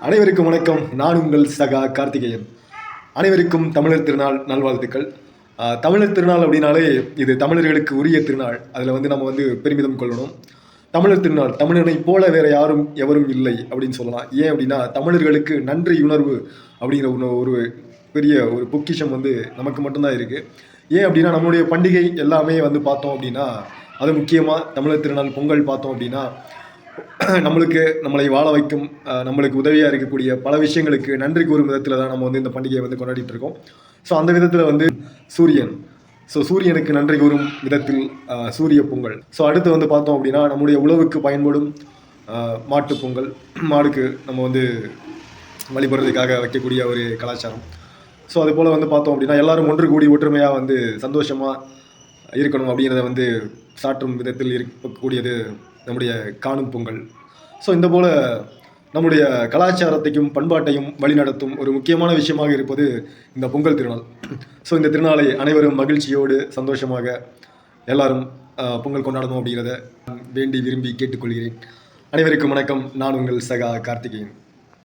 அனைவருக்கும் வணக்கம். நான் உங்கள் சகா கார்த்திகேயன். அனைவருக்கும் தமிழர் திருநாள் நல்வாழ்த்துக்கள். தமிழர் திருநாள் அப்படின்னாலே இது தமிழர்களுக்கு உரிய திருநாள். அதில் நம்ம பெருமிதம் கொள்ளணும். தமிழர் திருநாள், தமிழனை போல வேற யாரும் எவரும் இல்லை அப்படின்னு சொல்லலாம். ஏன் அப்படின்னா தமிழர்களுக்கு நன்றி உணர்வு அப்படிங்கிற ஒரு பெரிய ஒரு பொக்கிஷம் நமக்கு மட்டும்தான் இருக்குது. ஏன் அப்படின்னா நம்மளுடைய பண்டிகை எல்லாமே பார்த்தோம் அப்படின்னா, அது முக்கியமாக தமிழர் திருநாள் பொங்கல் பார்த்தோம் அப்படின்னா நம்மளை வாழ வைக்கும், நம்மளுக்கு உதவியாக இருக்கக்கூடிய பல விஷயங்களுக்கு நன்றி கூறும் விதத்தில் தான் நம்ம இந்த பண்டிகையை கொண்டாடிட்டு இருக்கோம். ஸோ அந்த விதத்தில் சூரியன், சூரியனுக்கு நன்றி கூறும் விதத்தில் சூரிய பொங்கல். ஸோ அடுத்து பார்த்தோம் அப்படின்னா நம்முடைய உழவுக்கு பயன்படும் மாட்டுப் பொங்கல். மாடுக்கு நம்ம வழிபடுறதுக்காக வைக்கக்கூடிய ஒரு கலாச்சாரம். ஸோ அது போல் பார்த்தோம் அப்படின்னா எல்லாரும் ஒன்று கூடி ஒற்றுமையாக சந்தோஷமாக இருக்கணும் அப்படிங்கிறத சாற்றும் விதத்தில் இருக்கக்கூடியது நம்முடைய காணும் பொங்கல். ஸோ இந்த போல் நம்முடைய கலாச்சாரத்தையும் பண்பாட்டையும் வழிநடத்தும் ஒரு முக்கியமான விஷயமாக இருப்பது இந்த பொங்கல் திருநாள். ஸோ இந்த திருநாளை அனைவரும் மகிழ்ச்சியோடு சந்தோஷமாக எல்லாரும் பொங்கல் கொண்டாடணும் அப்படிங்கிறத வேண்டி விரும்பி கேட்டுக்கொள்கிறேன். அனைவருக்கும் வணக்கம். நான் உங்கள் சகா கார்த்திகேயன்.